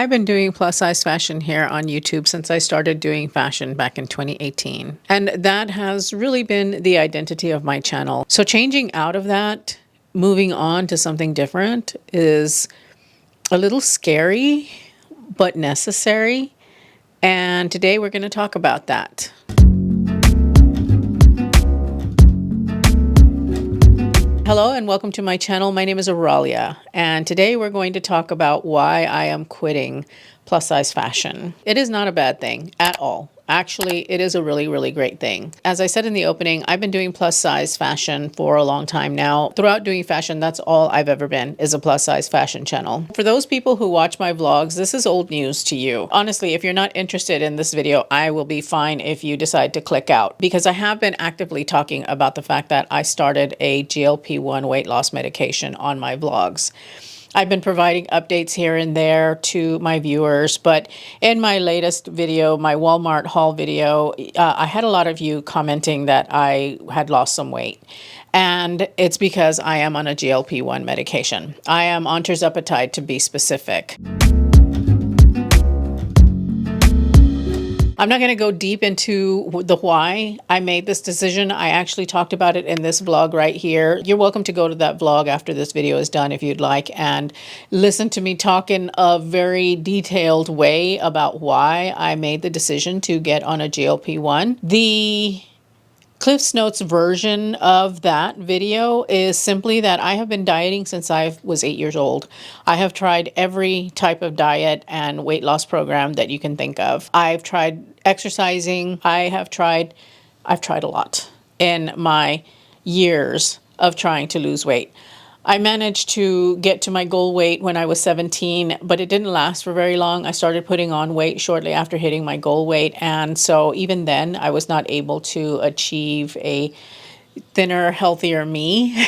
I've been doing plus size fashion here on YouTube since I started doing fashion back in 2018. And that has really been the identity of my channel. So changing out of that, moving on to something different is a little scary, but necessary. And today we're going to talk about that. Hello and welcome to my channel. My name is Oralia, and today we're going to talk about why I am quitting plus size fashion. It is not a bad thing at all. Actually, it is a really, really great thing. As I said in the opening, I've been doing plus size fashion for a long time now. Throughout doing fashion, that's all I've ever been, is a plus size fashion channel. For those people who watch my vlogs, this is old news to you. Honestly, if you're not interested in this video, I will be fine if you decide to click out, because I have been actively talking about the fact that I started a GLP-1 weight loss medication on my vlogs. I've been providing updates here and there to my viewers, but in my latest video, my Walmart haul video, I had a lot of you commenting that I had lost some weight. And it's because I am on a GLP-1 medication. I am on tirzepatide, to be specific. I'm not going to go deep into the why I made this decision. I actually talked about it in this vlog right here. You're welcome to go to that vlog after this video is done if you'd like and listen to me talk in a very detailed way about why I made the decision to get on a GLP-1. The Cliff's Notes version of that video is simply that I have been dieting since I was 8 years old. I have tried every type of diet and weight loss program that you can think of. I've tried exercising. I've tried a lot in my years of trying to lose weight. I managed to get to my goal weight when I was 17, but it didn't last for very long. I started putting on weight shortly after hitting my goal weight. And so even then, I was not able to achieve a thinner, healthier me.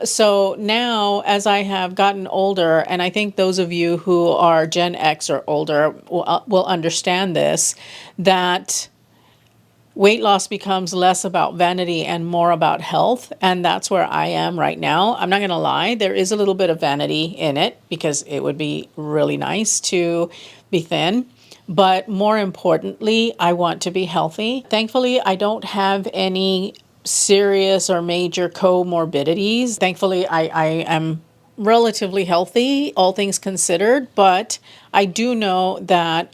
So now, as I have gotten older, and I think those of you who are Gen X or older will understand this, that weight loss becomes less about vanity and more about health. And that's where I am right now. I'm not going to lie. There is a little bit of vanity in it because it would be really nice to be thin. But more importantly, I want to be healthy. Thankfully, I don't have any serious or major comorbidities. Thankfully, I am relatively healthy, all things considered. But I do know that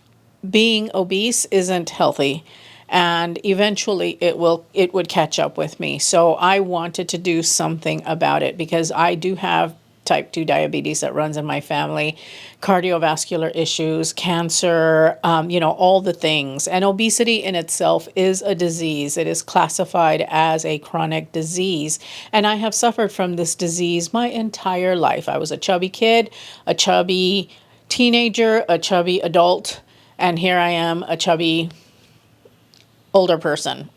being obese isn't healthy. And eventually it would catch up with me. So I wanted to do something about it because I do have type 2 diabetes that runs in my family, cardiovascular issues, cancer, all the things. And obesity in itself is a disease. It is classified as a chronic disease. And I have suffered from this disease my entire life. I was a chubby kid, a chubby teenager, a chubby adult, and here I am, a chubby older person.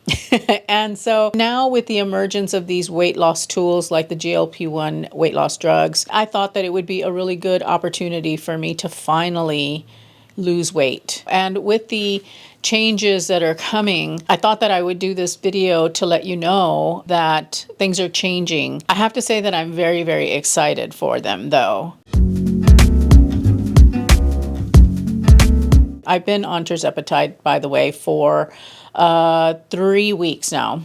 And so now with the emergence of these weight loss tools like the GLP-1 weight loss drugs, I thought that it would be a really good opportunity for me to finally lose weight. And with the changes that are coming, I thought that I would do this video to let you know that things are changing. I have to say that I'm very, very excited for them though. I've been on tirzepatide, by the way, for 3 weeks now.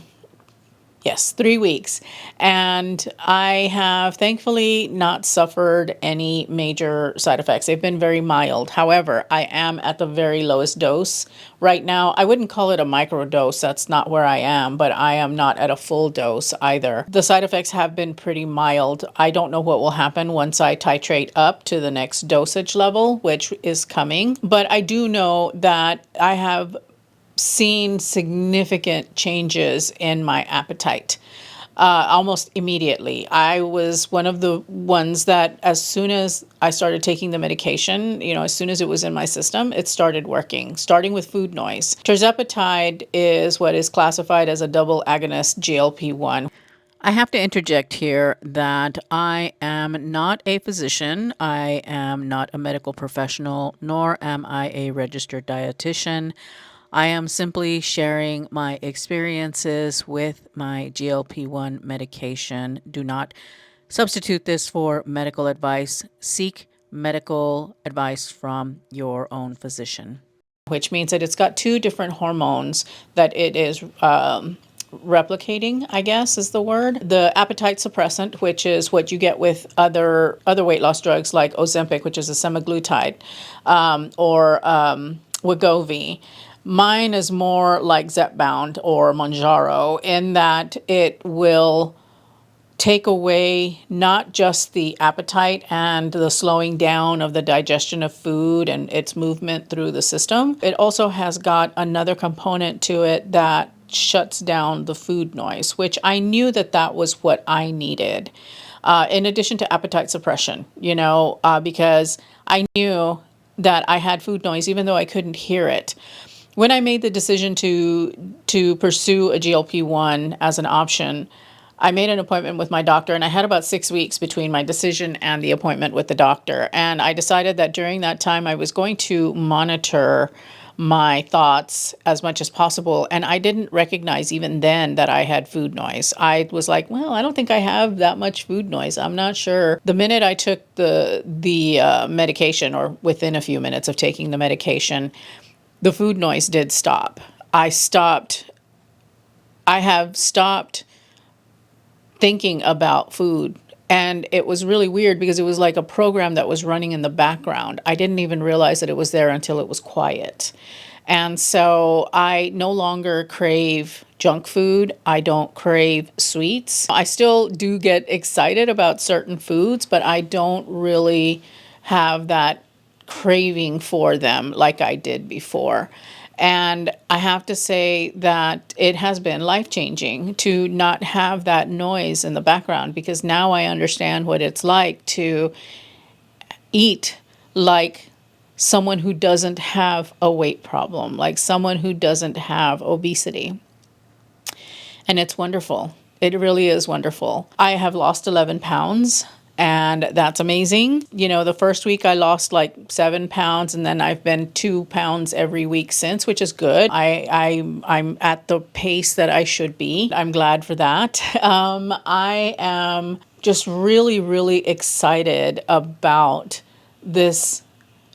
Yes, 3 weeks. And I have thankfully not suffered any major side effects. They've been very mild. However, I am at the very lowest dose right now. I wouldn't call it a micro dose. That's not where I am, but I am not at a full dose either. The side effects have been pretty mild. I don't know what will happen once I titrate up to the next dosage level, which is coming. But I do know that I have seen significant changes in my appetite almost immediately. I was one of the ones that as soon as I started taking the medication, as soon as it was in my system, it started working, starting with food noise. Tirzepatide is what is classified as a double agonist GLP-1. I have to interject here that I am not a physician, I am not a medical professional, nor am I a registered dietitian. I am simply sharing my experiences with my GLP-1 medication. Do not substitute this for medical advice. Seek medical advice from your own physician, which means that it's got two different hormones that it is replicating, I guess is the word. The appetite suppressant, which is what you get with other weight loss drugs like Ozempic, which is a semaglutide, or Wegovy. Mine is more like Zepbound or Mounjaro in that it will take away not just the appetite and the slowing down of the digestion of food and its movement through the system. It also has got another component to it that shuts down the food noise, which I knew that that was what I needed. In addition to appetite suppression, because I knew that I had food noise even though I couldn't hear it. When I made the decision to pursue a GLP-1 as an option, I made an appointment with my doctor, and I had about 6 weeks between my decision and the appointment with the doctor. And I decided that during that time, I was going to monitor my thoughts as much as possible. And I didn't recognize even then that I had food noise. I was like, well, I don't think I have that much food noise. I'm not sure. The minute I took the medication, or within a few minutes of taking the medication, the food noise did stop. I have stopped thinking about food. And it was really weird because it was like a program that was running in the background. I didn't even realize that it was there until it was quiet. And so I no longer crave junk food. I don't crave sweets. I still do get excited about certain foods, but I don't really have that craving for them like I did before. And I have to say that it has been life-changing to not have that noise in the background, because now I understand what it's like to eat like someone who doesn't have a weight problem, like someone who doesn't have obesity. And it's wonderful. It really is wonderful. I have lost 11 pounds. And that's amazing. The first week I lost like 7 pounds, and then I've been 2 pounds every week since, which is good. I'm at the pace that I should be. I'm glad for that. I am just really, really excited about this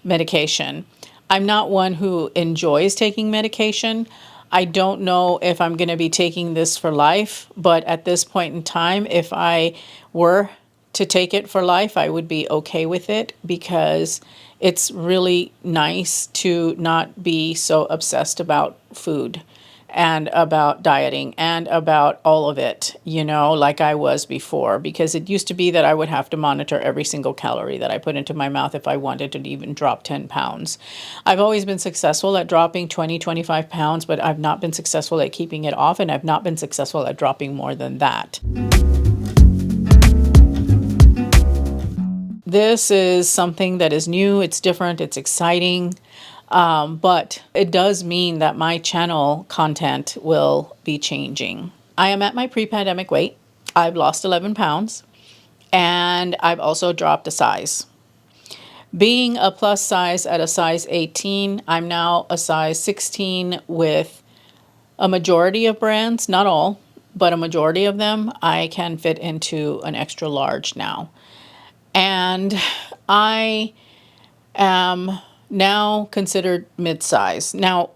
medication. I'm not one who enjoys taking medication. I don't know if I'm going to be taking this for life, but at this point in time, if I were to take it for life, I would be okay with it, because it's really nice to not be so obsessed about food and about dieting and about all of it, like I was before, because it used to be that I would have to monitor every single calorie that I put into my mouth if I wanted to even drop 10 pounds. I've always been successful at dropping 20, 25 pounds, but I've not been successful at keeping it off, and I've not been successful at dropping more than that. This is something that is new, it's different, it's exciting, but it does mean that my channel content will be changing. I am at my pre-pandemic weight. I've lost 11 pounds, and I've also dropped a size. Being a plus size at a size 18, I'm now a size 16 with a majority of brands, not all, but a majority of them. I can fit into an extra large now. And I am now considered mid-size. Now,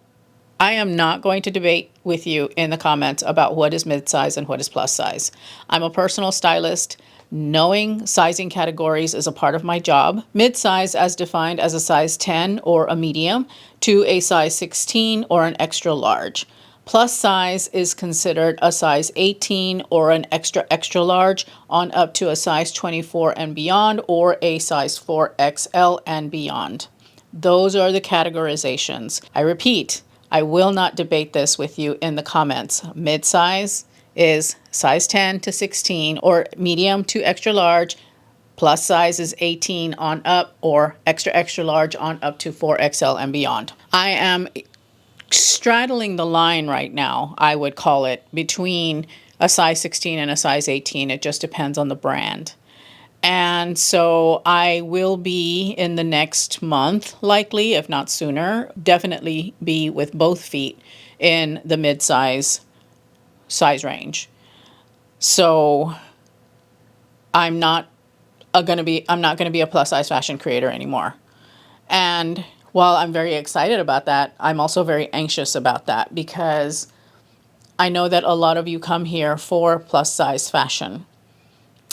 I am not going to debate with you in the comments about what is mid-size and what is plus size. I'm a personal stylist. Knowing sizing categories is a part of my job. Mid-size as defined as a size 10 or a medium to a size 16 or an extra large. Plus size is considered a size 18 or an extra extra large on up to a size 24 and beyond, or a size 4XL and beyond. Those are the categorizations. I repeat, I will not debate this with you in the comments. Mid-size is size 10 to 16 or medium to extra large. Plus size is 18 on up, or extra extra large on up to 4XL and beyond. I am straddling the line right now, I would call it, between a size 16 and a size 18. It just depends on the brand. And so I will be in the next month, likely, if not sooner, definitely be with both feet in the mid-size size range. So I'm not I'm not going to be a plus size fashion creator anymore. And while I'm very excited about that, I'm also very anxious about that, because I know that a lot of you come here for plus size fashion.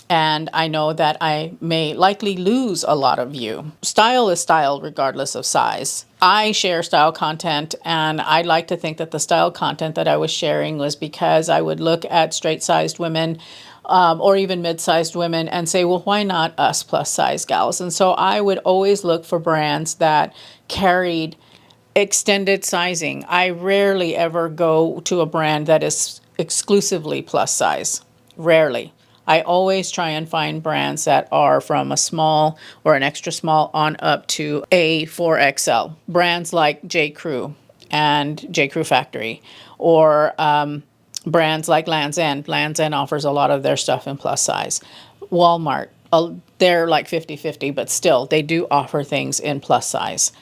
And I know that I may likely lose a lot of you. Style is style regardless of size. I share style content, and I like to think that the style content that I was sharing was because I would look at straight-sized women or even mid-sized women and say, well, why not us plus-size gals? And so I would always look for brands that carried extended sizing. I rarely ever go to a brand that is exclusively plus size. Rarely. I always try and find brands that are from a small or an extra small on up to a 4XL. Brands like J. Crew and J. Crew Factory, or brands like Land's End. Land's End offers a lot of their stuff in plus size. Walmart, they're like 50-50, but still, they do offer things in plus size.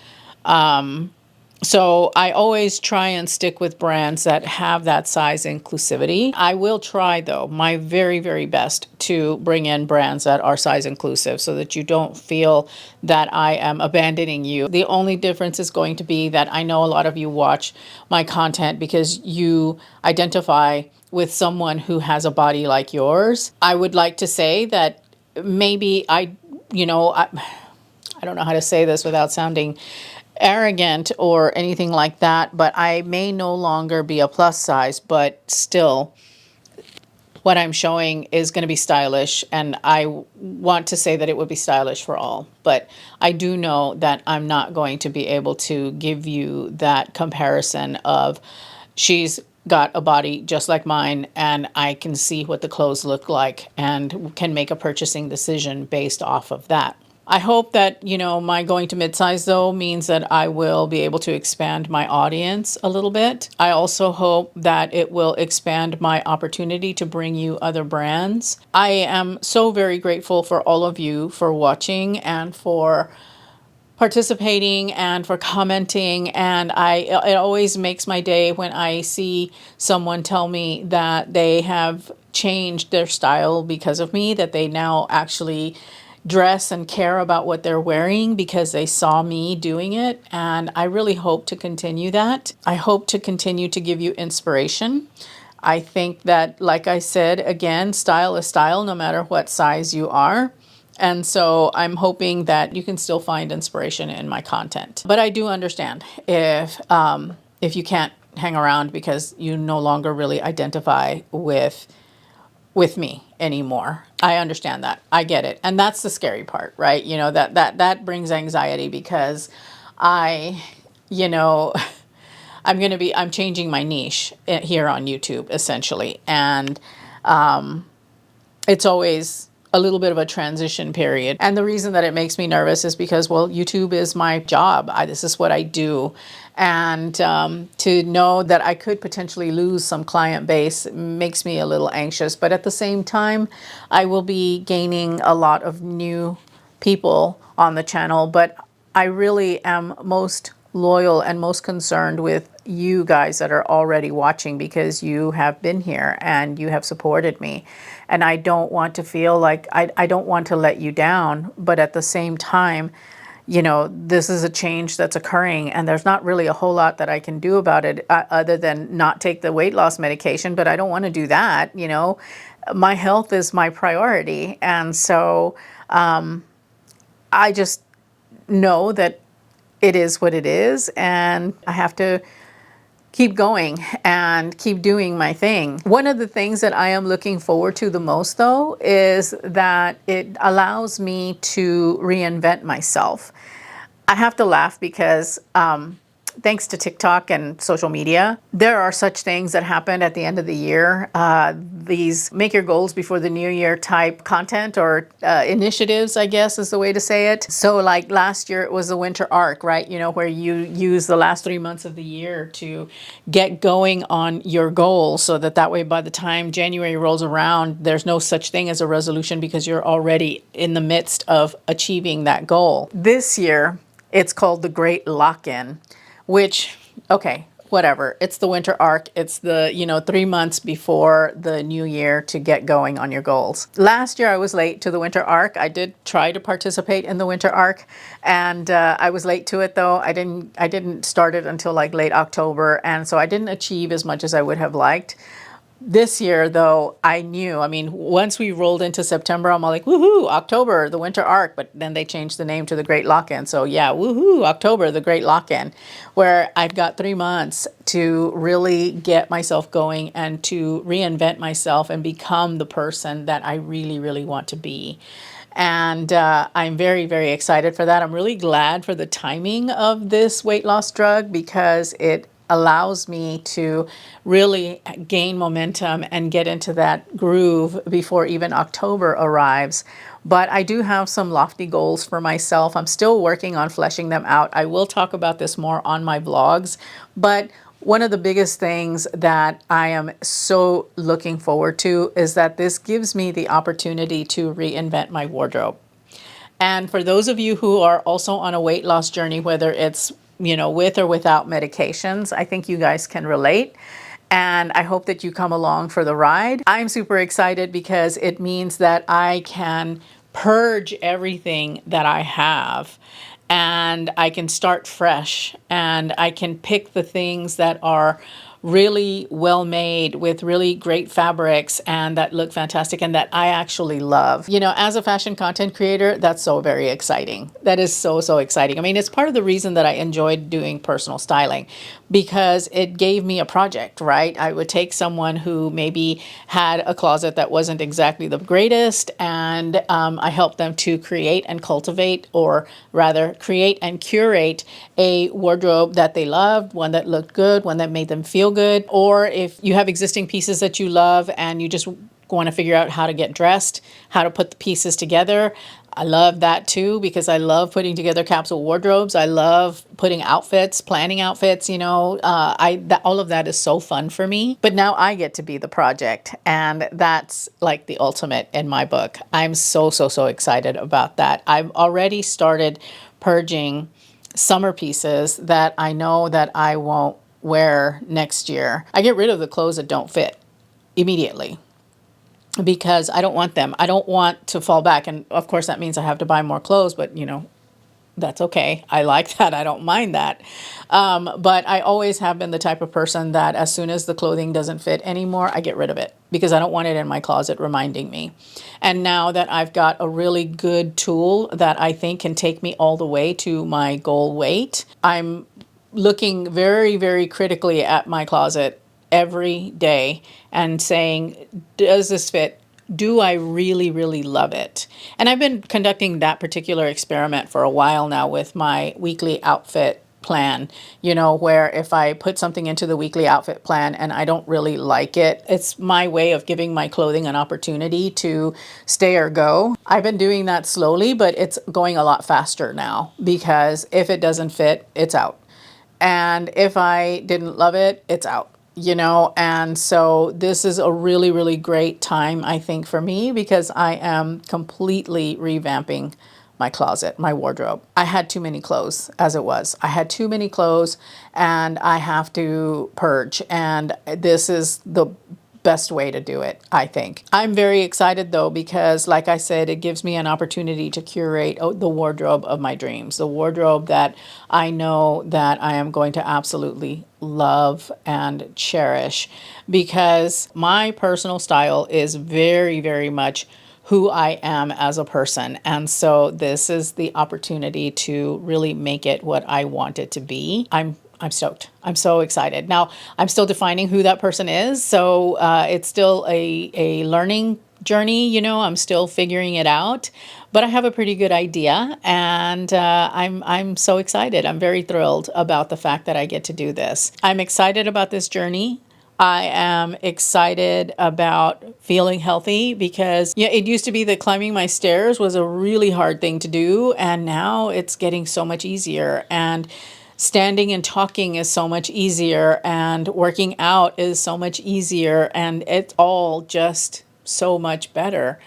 So I always try and stick with brands that have that size inclusivity. I will try, though, my very, very best to bring in brands that are size inclusive so that you don't feel that I am abandoning you. The only difference is going to be that I know a lot of you watch my content because you identify with someone who has a body like yours. I would like to say that maybe I don't know how to say this without sounding arrogant or anything like that, but I may no longer be a plus size, but still what I'm showing is going to be stylish, and I want to say that it would be stylish for all. But I do know that I'm not going to be able to give you that comparison of she's got a body just like mine and I can see what the clothes look like and can make a purchasing decision based off of that. I hope that, my going to midsize, though, means that I will be able to expand my audience a little bit. I also hope that it will expand my opportunity to bring you other brands. I am so very grateful for all of you for watching and for participating and for commenting, and it always makes my day when I see someone tell me that they have changed their style because of me, that they now actually dress and care about what they're wearing because they saw me doing it. And I really hope to continue that. I hope to continue to give you inspiration. I think that, like I said, again, style is style no matter what size you are. And so I'm hoping that you can still find inspiration in my content. But I do understand if you can't hang around because you no longer really identify with me anymore. I understand that. I get it. And that's the scary part, right? That brings anxiety because I'm changing my niche here on YouTube essentially. And it's always a little bit of a transition period. And the reason that it makes me nervous is because, well, YouTube is my job. This is what I do. And to know that I could potentially lose some client base makes me a little anxious. But at the same time, I will be gaining a lot of new people on the channel. But I really am most loyal and most concerned with you guys that are already watching because you have been here and you have supported me. And I don't want to feel like I don't want to let you down. But at the same time, this is a change that's occurring and there's not really a whole lot that I can do about it other than not take the weight loss medication, but I don't want to do that. My health is my priority. And so I just know that it is what it is and I have to keep going and keep doing my thing. One of the things that I am looking forward to the most, though, is that it allows me to reinvent myself. I have to laugh because thanks to TikTok and social media, there are such things that happen at the end of the year. These make your goals before the new year type content or initiatives, I guess is the way to say it. So like last year, it was the winter arc, right? Where you use the last 3 months of the year to get going on your goal so that way by the time January rolls around, there's no such thing as a resolution because you're already in the midst of achieving that goal. This year, it's called the Great Lock-In. Which, okay, whatever. It's the winter arc. It's the, 3 months before the new year to get going on your goals. Last year, I was late to the winter arc. I did try to participate in the winter arc, and I was late to it though. I didn't start it until like late October, and so I didn't achieve as much as I would have liked. This year, though, I knew, once we rolled into September, I'm all like, woohoo, October, the winter arc. But then they changed the name to the Great Lock-In. So yeah, woohoo, October, the Great Lock-In, where I've got 3 months to really get myself going and to reinvent myself and become the person that I really, really want to be. And I'm very, very excited for that. I'm really glad for the timing of this weight loss drug because it allows me to really gain momentum and get into that groove before even October arrives. But I do have some lofty goals for myself. I'm still working on fleshing them out. I will talk about this more on my vlogs, but one of the biggest things that I am so looking forward to is that this gives me the opportunity to reinvent my wardrobe. And for those of you who are also on a weight loss journey, whether it's, with or without medications, I think you guys can relate. And I hope that you come along for the ride. I'm super excited because it means that I can purge everything that I have and I can start fresh and I can pick the things that are really well made with really great fabrics and that look fantastic and that I actually love. As a fashion content creator, that's so very exciting. That is so, so exciting. It's part of the reason that I enjoyed doing personal styling because it gave me a project, right? I would take someone who maybe had a closet that wasn't exactly the greatest and I helped them to create and cultivate, or rather create and curate a wardrobe that they loved, one that looked good, one that made them feel good. Or if you have existing pieces that you love and you just want to figure out how to get dressed, how to put the pieces together. I love that too because I love putting together capsule wardrobes. I love putting outfits, planning outfits, all of that is so fun for me. But now I get to be the project and that's like the ultimate in my book. I'm so, so, so excited about that. I've already started purging summer pieces that I know that I won't wear next year. I get rid of the clothes that don't fit immediately because I don't want them. I don't want to fall back. And of course that means I have to buy more clothes, but that's okay. I like that. I don't mind that. But I always have been the type of person that as soon as the clothing doesn't fit anymore, I get rid of it because I don't want it in my closet reminding me. And now that I've got a really good tool that I think can take me all the way to my goal weight, I'm looking very, very critically at my closet every day and saying, does this fit? Do I really, really love it? And I've been conducting that particular experiment for a while now with my weekly outfit plan, where if I put something into the weekly outfit plan and I don't really like it, it's my way of giving my clothing an opportunity to stay or go. I've been doing that slowly, but it's going a lot faster now because if it doesn't fit, it's out. And if I didn't love it, it's out, and so this is a really, really great time, I think, for me because I am completely revamping my closet, my wardrobe. I had too many clothes as it was. I had too many clothes and I have to purge. And this is the best way to do it, I think. I'm very excited though, because like I said, it gives me an opportunity to curate the wardrobe of my dreams, the wardrobe that I know that I am going to absolutely love and cherish because my personal style is very, very much who I am as a person. And so this is the opportunity to really make it what I want it to be. I'm stoked. I'm so excited. Now, I'm still defining who that person is. So it's still a learning journey, I'm still figuring it out, but I have a pretty good idea and I'm so excited. I'm very thrilled about the fact that I get to do this. I'm excited about this journey. I am excited about feeling healthy because it used to be that climbing my stairs was a really hard thing to do. And now it's getting so much easier. And standing and talking is so much easier. And working out is so much easier. And it's all just so much better.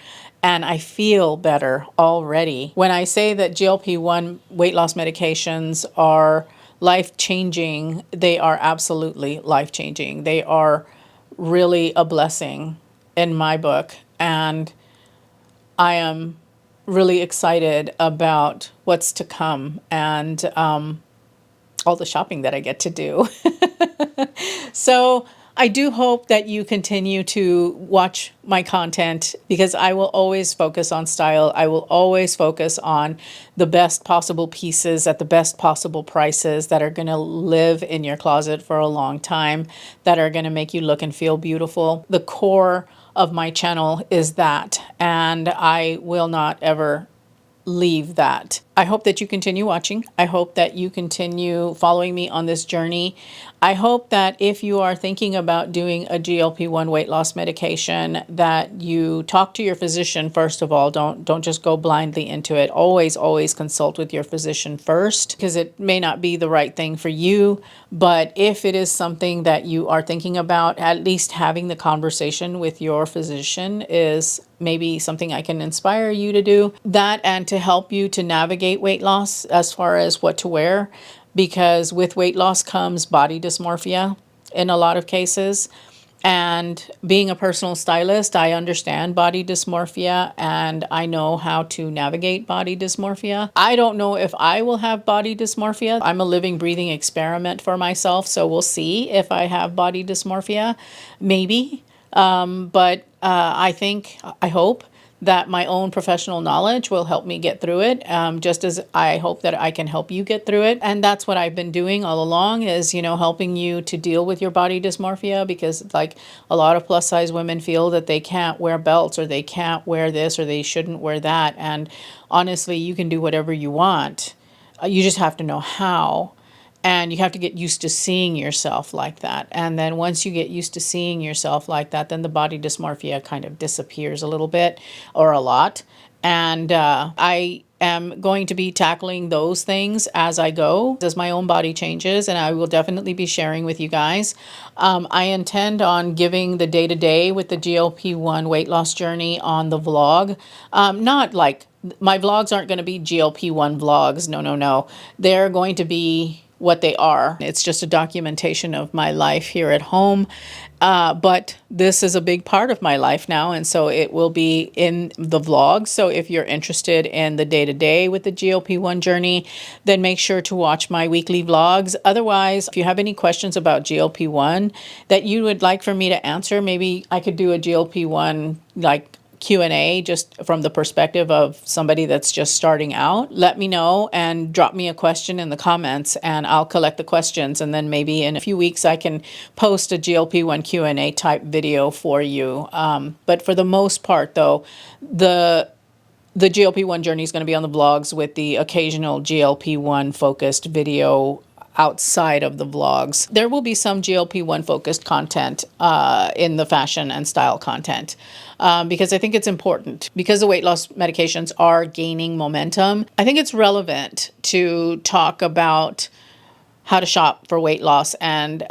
And I feel better already. When I say that GLP-1 weight loss medications are life-changing. They are absolutely life-changing. They are really a blessing in my book. And I am really excited about what's to come and all the shopping that I get to do. So I do hope that you continue to watch my content, because I will always focus on style. I will always focus on the best possible pieces at the best possible prices that are going to live in your closet for a long time, that are going to make you look and feel beautiful. The core of my channel is that, and I will not ever leave that. I hope that you continue watching. I hope that you continue following me on this journey. I hope that if you are thinking about doing a GLP-1 weight loss medication, that you talk to your physician first of all. Don't just go blindly into it. Always consult with your physician first, because it may not be the right thing for you. But if it is something that you are thinking about, at least having the conversation with your physician is maybe something I can inspire you to do. That, and to help you to navigate weight loss as far as what to wear, because with weight loss comes body dysmorphia in a lot of cases. And being a personal stylist, I understand body dysmorphia, and I know how to navigate body dysmorphia. I don't know if I will have body dysmorphia. I'm a living, breathing experiment for myself, so we'll see if I have body dysmorphia. Maybe. But I hope that my own professional knowledge will help me get through it, just as I hope that I can help you get through it. And that's what I've been doing all along, is, helping you to deal with your body dysmorphia, because like a lot of plus size women feel that they can't wear belts, or they can't wear this, or they shouldn't wear that. And honestly, you can do whatever you want. You just have to know how. And you have to get used to seeing yourself like that. And then once you get used to seeing yourself like that, then the body dysmorphia kind of disappears a little bit, or a lot. And I am going to be tackling those things as I go, as my own body changes, and I will definitely be sharing with you guys. I intend on giving the day-to-day with the GLP-1 weight loss journey on the vlog. Not like, my vlogs aren't going to be GLP-1 vlogs. No. They're going to be what they are. It's just a documentation of my life here at home. But this is a big part of my life now, and so it will be in the vlog. So if you're interested in the day-to-day with the GLP-1 journey, then make sure to watch my weekly vlogs. Otherwise, if you have any questions about GLP-1 that you would like for me to answer, maybe I could do a GLP-1 like Q&A just from the perspective of somebody that's just starting out. Let me know and drop me a question in the comments, and I'll collect the questions, and then maybe in a few weeks I can post a GLP-1 Q&A type video for you. But for the most part though, the GLP-1 journey is going to be on the vlogs, with the occasional GLP-1 focused video outside of the vlogs. There will be some GLP-1 focused content in the fashion and style content, because I think it's important, because the weight loss medications are gaining momentum. I think it's relevant to talk about how to shop for weight loss, and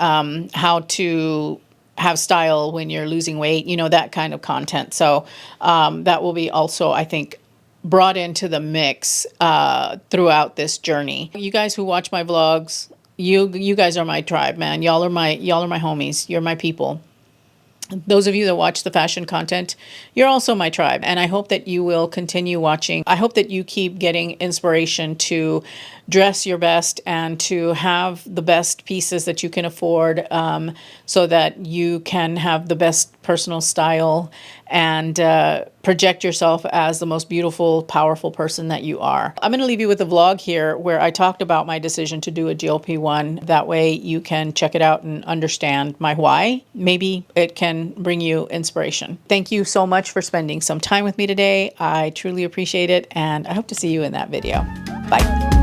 how to have style when you're losing weight, that kind of content. So that will be also, I think, brought into the mix throughout this journey. You guys who watch my vlogs, you guys are my tribe, man. Y'all are my homies. You're my people. Those of you that watch the fashion content, you're also my tribe. And I hope that you will continue watching. I hope that you keep getting inspiration to dress your best and to have the best pieces that you can afford, so that you can have the best personal style and project yourself as the most beautiful, powerful person that you are. I'm going to leave you with a vlog here where I talked about my decision to do a GLP-1. That way you can check it out and understand my why. Maybe it can bring you inspiration. Thank you so much for spending some time with me today. I truly appreciate it, and I hope to see you in that video. Bye.